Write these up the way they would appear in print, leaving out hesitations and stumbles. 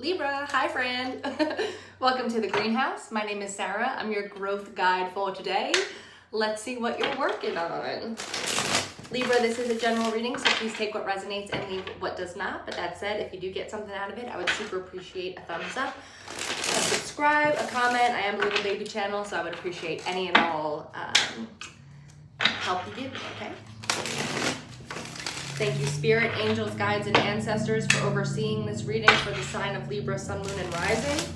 Libra, hi friend. Welcome to the greenhouse. My name is Sarah. I'm your growth guide for today. Let's see what you're working on. Libra, this is a general reading, so please take what resonates and leave what does not. But that said, if you do get something out of it, I would super appreciate a thumbs up, a subscribe, a comment. I am a little baby channel, so I would appreciate any and all help you give me, okay? Thank you, Spirit, angels, guides, and ancestors for overseeing this reading for the sign of Libra, Sun, Moon, and Rising.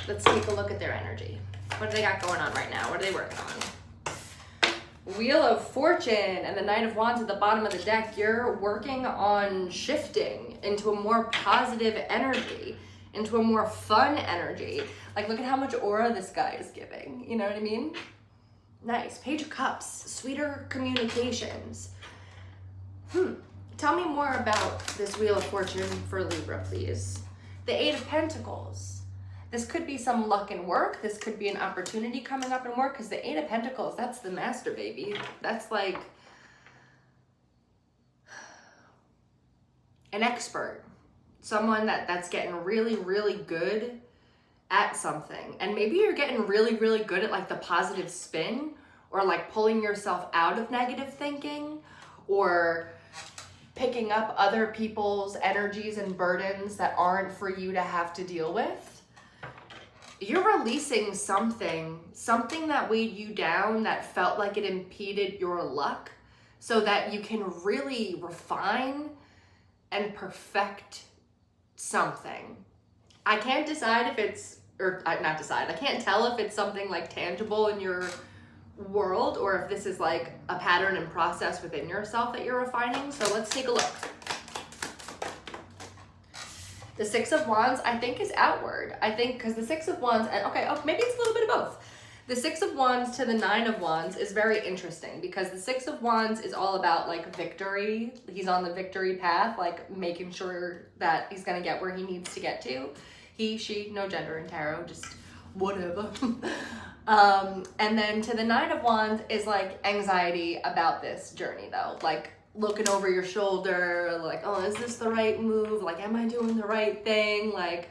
Let's take a look at their energy. What do they got going on right now? What are they working on? Wheel of Fortune and the Knight of Wands at the bottom of the deck. You're working on shifting into a more positive energy, into a more fun energy. Like, look at how much aura this guy is giving. You know what I mean? Nice. Page of Cups, sweeter communications. Tell me more about this Wheel of Fortune for Libra, please. The Eight of Pentacles. This could be some luck in work. This could be an opportunity coming up in work, because the Eight of Pentacles, that's the master, baby. That's like an expert. Someone that's getting really, really good at something. And maybe you're getting really, really good at like the positive spin, or like pulling yourself out of negative thinking, or picking up other people's energies and burdens that aren't for you to have to deal with. You're releasing something that weighed you down, that felt like it impeded your luck, so that you can really refine and perfect something. I can't decide if it's, or not decide, I can't tell if it's something like tangible in your world, or if this is like a pattern and process within yourself that you're refining. So let's take a look. The Six of Wands, I think, is outward. I think because the Six of Wands, and maybe it's a little bit of both. The Six of Wands to the Nine of Wands is very interesting, because the Six of Wands is all about like victory. He's on the victory path, like making sure that he's gonna get where he needs to get to. He, she, no gender in tarot, just whatever. And then to the Nine of Wands is like anxiety about this journey, though. Like looking over your shoulder, like, oh, is this the right move? Like, am I doing the right thing? Like,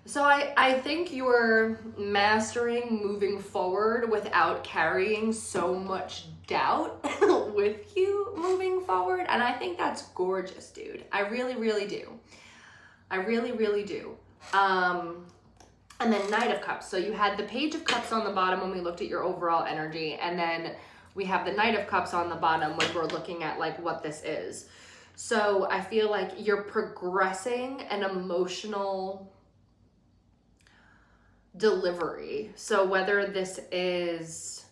so I think you're mastering moving forward without carrying so much doubt with you moving forward. And I think that's gorgeous, dude. I really, really do. I really, really do. And then Knight of Cups. So you had the Page of Cups on the bottom when we looked at your overall energy. And then we have the Knight of Cups on the bottom when we're looking at like what this is. So I feel like you're progressing an emotional delivery. So whether this is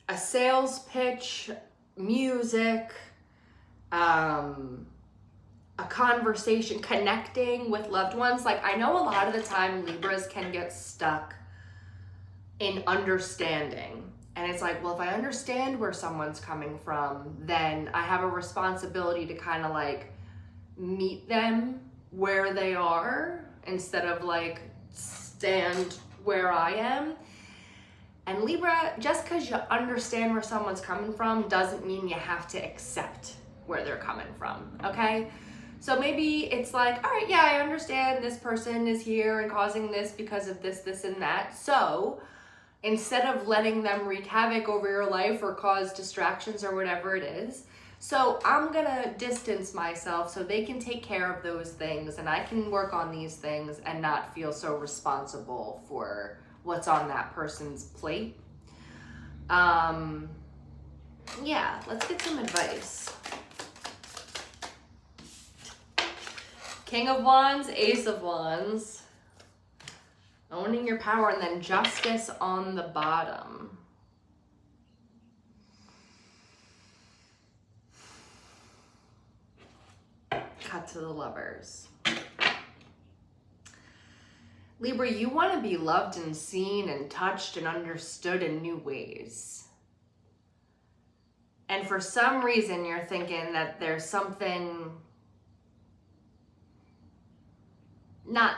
a sales pitch, music, a conversation, connecting with loved ones. Like, I know a lot of the time Libras can get stuck in understanding. And it's like, well, if I understand where someone's coming from, then I have a responsibility to kind of like meet them where they are, instead of like stand where I am. And Libra, just because you understand where someone's coming from doesn't mean you have to accept where they're coming from, okay? So maybe it's like, all right, yeah, I understand this person is here and causing this because of this, this, and that. So instead of letting them wreak havoc over your life or cause distractions or whatever it is, so I'm gonna distance myself so they can take care of those things and I can work on these things and not feel so responsible for what's on that person's plate. Yeah, let's get some advice. King of Wands, Ace of Wands. Owning your power, and then Justice on the bottom. Cut to the Lovers. Libra, you want to be loved and seen and touched and understood in new ways. And for some reason, you're thinking that there's something not,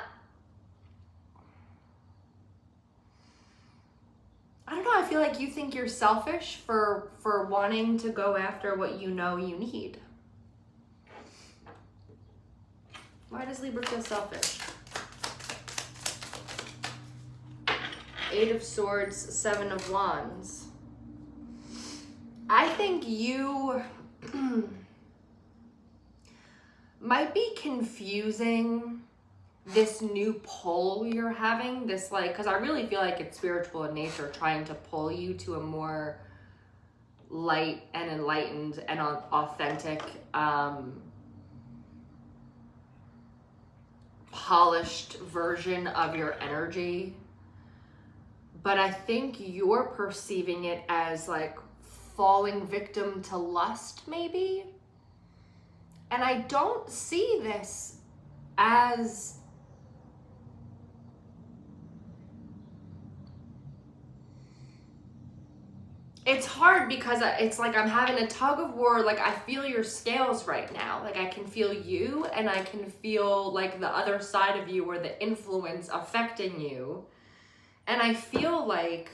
I don't know, I feel like you think you're selfish for wanting to go after what you know you need. Why does Libra feel selfish? 8 of Swords, 7 of Wands. I think you might be confusing this new pull you're having, this like, because I really feel like it's spiritual in nature, trying to pull you to a more light and enlightened and authentic, polished version of your energy. But I think you're perceiving it as like falling victim to lust, maybe. And I don't see this as it's hard because it's like I'm having a tug of war. Like I feel your scales right now. Like I can feel you and I can feel like the other side of you or the influence affecting you. And I feel like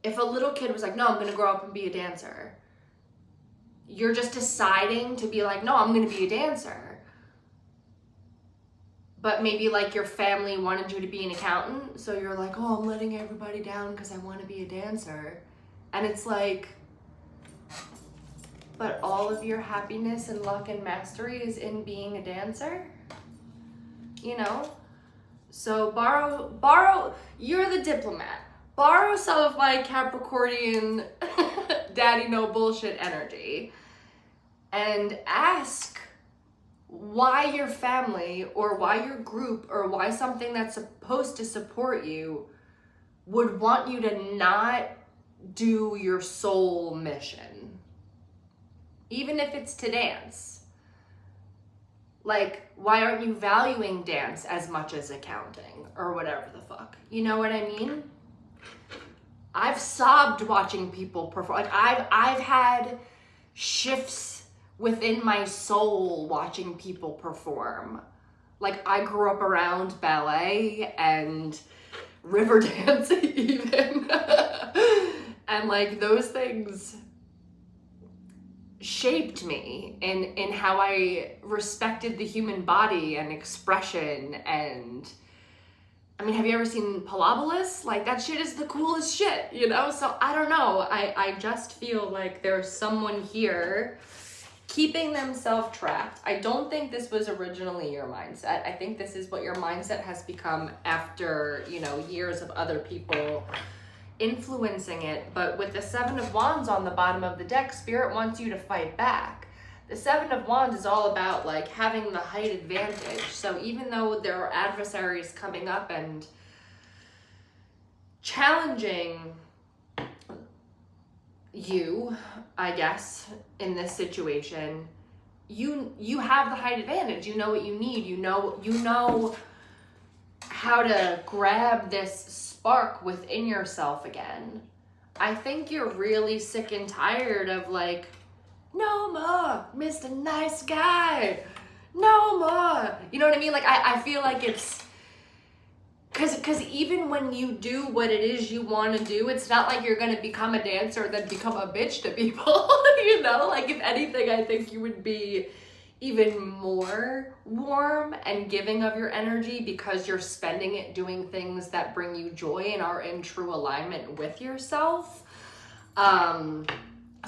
if a little kid was like, no, I'm going to grow up and be a dancer. You're just deciding to be like, no, I'm going to be a dancer. But maybe like your family wanted you to be an accountant. So you're like, oh, I'm letting everybody down because I want to be a dancer. And it's like, but all of your happiness and luck and mastery is in being a dancer, you know? So borrow, you're the diplomat. Borrow some of my Capricornian daddy no bullshit energy and ask why your family or why your group or why something that's supposed to support you would want you to not do your soul mission, even if it's to dance. Like, why aren't you valuing dance as much as accounting or whatever the fuck? You know what I mean? I've sobbed watching people perform. Like I've had shifts within my soul watching people perform. Like I grew up around ballet and river dance even. And like those things shaped me in how I respected the human body and expression. And I mean, have you ever seen Pilabolus? Like that shit is the coolest shit, you know? So I don't know. I just feel like there's someone here keeping themselves trapped. I don't think this was originally your mindset. I think this is what your mindset has become after, you know, years of other people influencing it. But with the 7 of Wands on the bottom of the deck, Spirit wants you to fight back. The 7 of Wands is all about like having the height advantage. So even though there are adversaries coming up and challenging you, I guess, in this situation, you have the height advantage. You know what you need. You know how to grab this spark within yourself again. I think you're really sick and tired of like, no more, Mr. Nice Guy. No more. You know what I mean? Like I feel like it's Because even when you do what it is you want to do, it's not like you're going to become a dancer and then become a bitch to people, you know? Like, if anything, I think you would be even more warm and giving of your energy because you're spending it doing things that bring you joy and are in true alignment with yourself.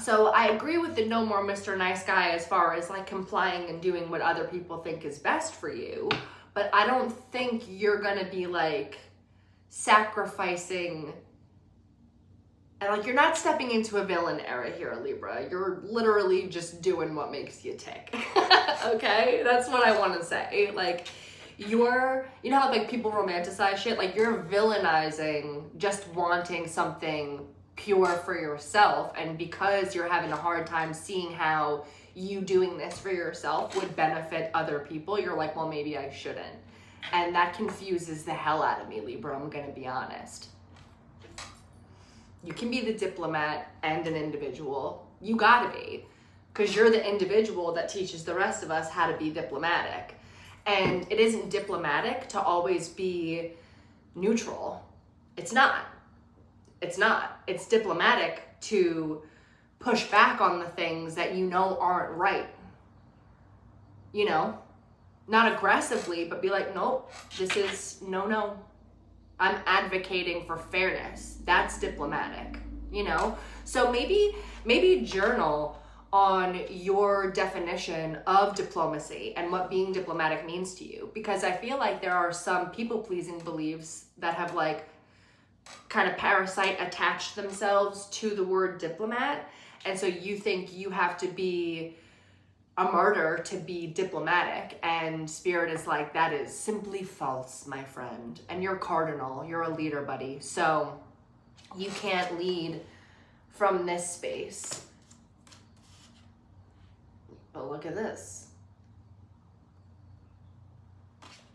So I agree with the no more Mr. Nice Guy as far as, like, complying and doing what other people think is best for you. But I don't think you're gonna be like sacrificing, and like you're not stepping into a villain era here, Libra. You're literally just doing what makes you tick. Okay? That's what I want to say. Like you're, you know how like people romanticize shit? Like you're villainizing just wanting something pure for yourself, and because you're having a hard time seeing how you doing this for yourself would benefit other people, you're like, well, maybe I shouldn't. And that confuses the hell out of me, Libra, I'm gonna be honest. You can be the diplomat and an individual. You gotta be, because you're the individual that teaches the rest of us how to be diplomatic. And it isn't diplomatic to always be neutral. It's not. It's not. It's diplomatic to push back on the things that you know aren't right. you know, not aggressively, but be like, nope, this is no. I'm advocating for fairness. That's diplomatic, you know? So maybe journal on your definition of diplomacy and what being diplomatic means to you. Because I feel like there are some people-pleasing beliefs that have like kind of parasite attached themselves to the word diplomat. And so you think you have to be a martyr to be diplomatic, and Spirit is like, that is simply false, my friend. And you're cardinal, you're a leader, buddy. So you can't lead from this space. But look at this.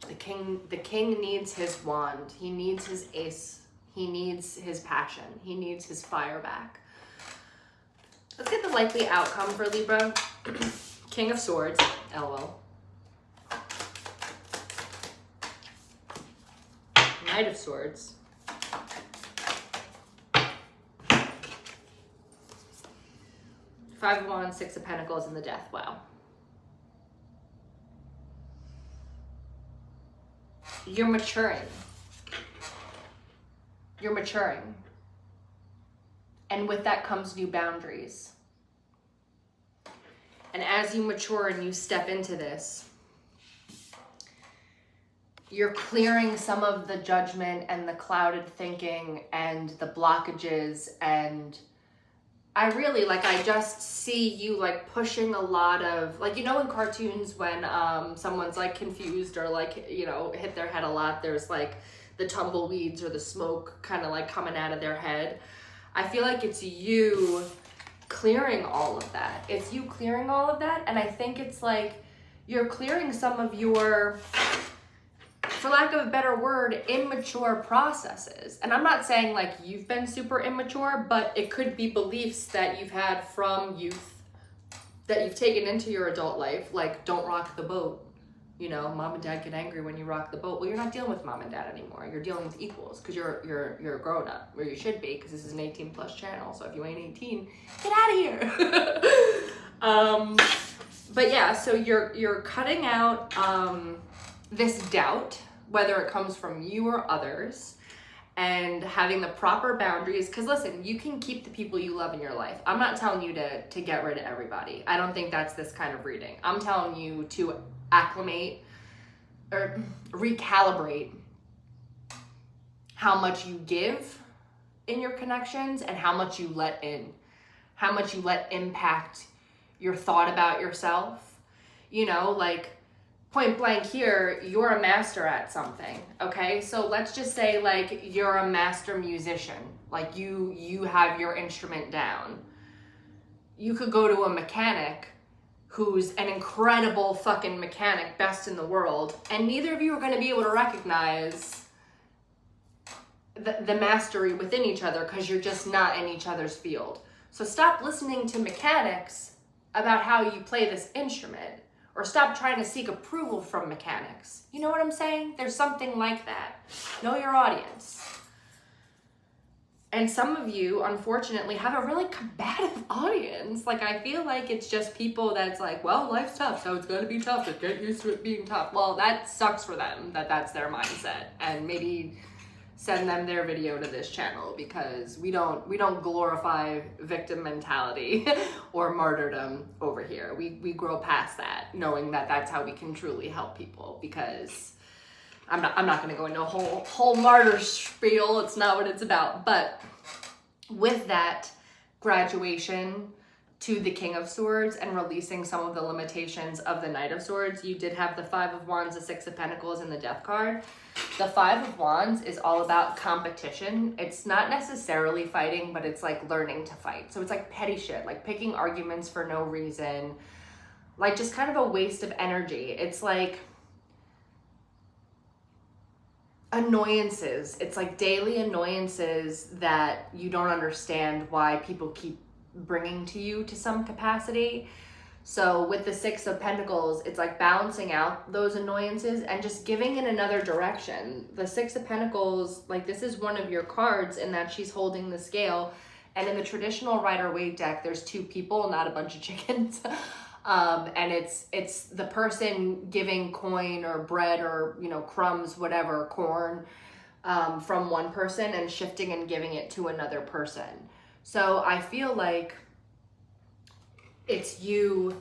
The king needs his wand. He needs his ace. He needs his passion. He needs his fire back. Let's get the likely outcome for Libra. King of Swords, LOL. Knight of Swords. Five of Wands, Six of Pentacles, and the Death. Wow. You're maturing. You're maturing. And with that comes new boundaries. And as you mature and you step into this, you're clearing some of the judgment and the clouded thinking and the blockages. And I really, like, I just see you like pushing a lot of, like, you know, in cartoons when someone's like confused or like, you know, hit their head a lot, there's like the tumbleweeds or the smoke kind of like coming out of their head. I feel like it's you clearing all of that. It's you clearing all of that. And I think it's like you're clearing some of your, for lack of a better word, immature processes. And I'm not saying like you've been super immature, but it could be beliefs that you've had from youth that you've taken into your adult life, like don't rock the boat. You know, mom and dad get angry when you rock the boat. Well, you're not dealing with mom and dad anymore. You're dealing with equals because you're a grown up, or you should be, because this is an 18+ channel. So if you ain't 18, get out of here. But yeah, so you're cutting out this doubt, whether it comes from you or others, and having the proper boundaries. Because listen, you can keep the people you love in your life. I'm not telling you to get rid of everybody. I don't think that's this kind of reading. I'm telling you to acclimate or recalibrate how much you give in your connections and how much you let in, how much you let impact your thought about yourself. You know, like point blank here, you're a master at something, okay? So let's just say like you're a master musician, like you have your instrument down. You could go to a mechanic who's an incredible fucking mechanic, best in the world, and neither of you are going to be able to recognize the mastery within each other because you're just not in each other's field. So stop listening to mechanics about how you play this instrument, or stop trying to seek approval from mechanics. You know what I'm saying? There's something like that. Know your audience. And some of you, unfortunately, have a really combative audience. Like, I feel like it's just people that's like, well, life's tough, so it's gonna be tough. Just get used to it being tough. Well, that sucks for them, that's their mindset. And maybe send them their video to this channel, because we don't glorify victim mentality or martyrdom over here. We grow past that, knowing that that's how we can truly help people. Because I'm not going to go into a whole martyr spiel. It's not what it's about. But with that graduation to the King of Swords and releasing some of the limitations of the Knight of Swords, you did have the Five of Wands, the Six of Pentacles, and the Death card. The Five of Wands is all about competition. It's not necessarily fighting, but it's like learning to fight. So it's like petty shit, like picking arguments for no reason, like just kind of a waste of energy. It's like annoyances. It's like daily annoyances that you don't understand why people keep bringing to you to some capacity. So with the Six of Pentacles, it's like balancing out those annoyances and just giving in another direction. The Six of Pentacles, like this is one of your cards in that she's holding the scale. And in the traditional Rider-Waite deck, there's two people, not a bunch of chickens. And it's the person giving coin or bread or, you know, crumbs, whatever, corn, from one person and shifting and giving it to another person. So I feel like it's you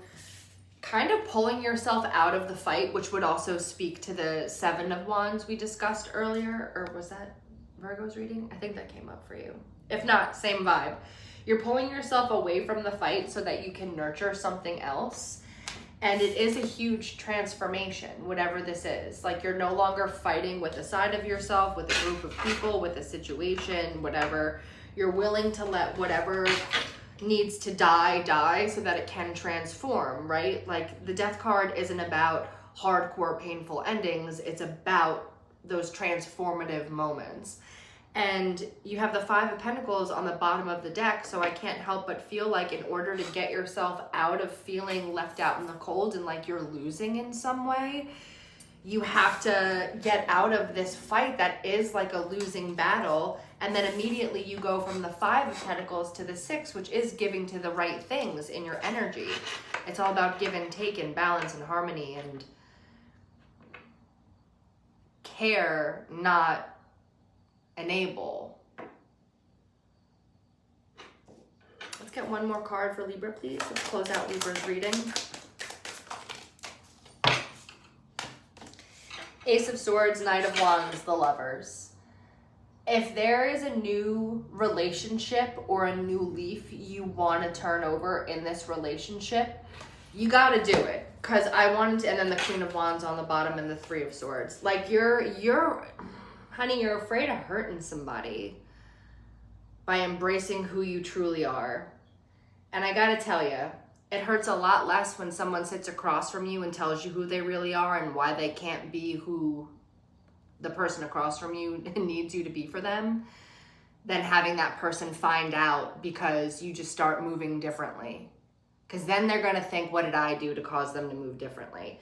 kind of pulling yourself out of the fight, which would also speak to the 7 of Wands we discussed earlier. Or was that Virgo's reading? I think that came up for you. If not, same vibe. You're pulling yourself away from the fight so that you can nurture something else. And it is a huge transformation, whatever this is. Like, you're no longer fighting with a side of yourself, with a group of people, with a situation, whatever. You're willing to let whatever needs to die so that it can transform, right? Like, the Death card isn't about hardcore painful endings. It's about those transformative moments. And you have the 5 of Pentacles on the bottom of the deck, so I can't help but feel like in order to get yourself out of feeling left out in the cold and like you're losing in some way, you have to get out of this fight that is like a losing battle. And then immediately you go from the 5 of Pentacles to the 6, which is giving to the right things in your energy. It's all about give and take and balance and harmony and care, not enable. Let's get one more card for Libra, please. Let's close out Libra's reading. Ace of Swords, Knight of Wands, the Lovers. If there is a new relationship or a new leaf you want to turn over in this relationship, you got to do it. Because I wanted to, and then the Queen of Wands on the bottom and the 3 of Swords. Like, honey, you're afraid of hurting somebody by embracing who you truly are. And I gotta tell you, it hurts a lot less when someone sits across from you and tells you who they really are and why they can't be who the person across from you needs you to be for them, than having that person find out because you just start moving differently. Because then they're gonna think, what did I do to cause them to move differently?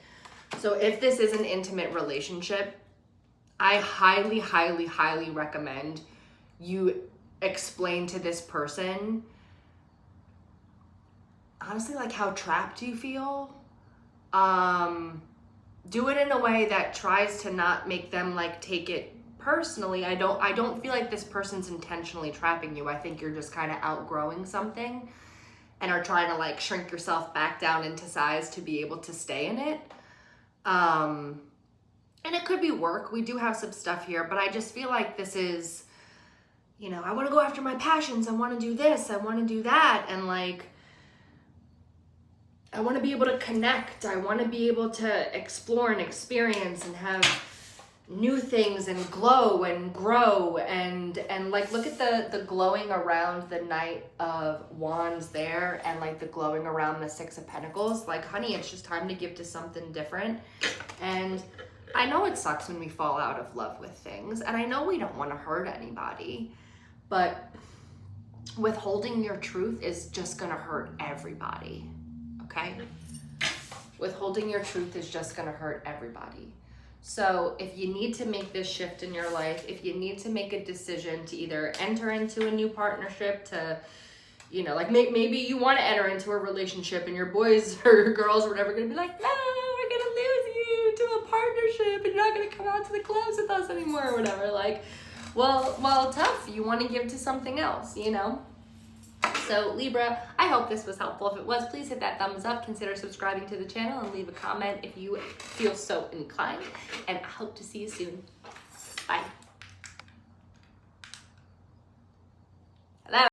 So if this is an intimate relationship, I highly, highly, highly recommend you explain to this person, honestly, like how trapped you feel. Do it in a way that tries to not make them like take it personally. I don't feel like this person's intentionally trapping you. I think you're just kind of outgrowing something and are trying to like shrink yourself back down into size to be able to stay in it. And it could be work. We do have some stuff here, but I just feel like this is, you know, I want to go after my passions. I want to do this. I want to do that. And like, I want to be able to connect. I want to be able to explore and experience and have new things and glow and grow and like, look at the glowing around the Knight of Wands there and like the glowing around the 6 of Pentacles. Like, honey, it's just time to give to something different. And I know it sucks when we fall out of love with things, and I know we don't want to hurt anybody, but withholding your truth is just going to hurt everybody, okay? Withholding your truth is just going to hurt everybody. So if you need to make this shift in your life, if you need to make a decision to either enter into a new partnership, to, you know, like maybe you want to enter into a relationship and your boys or girls or whatever are going to be like, no, we're going to lose you to a partnership and you're not going to come out to the clubs with us anymore or whatever. Like, well, tough. You want to give to something else, you know? So Libra, I hope this was helpful. If it was, please hit that thumbs up. Consider subscribing to the channel and leave a comment if you feel so inclined. And I hope to see you soon. Bye.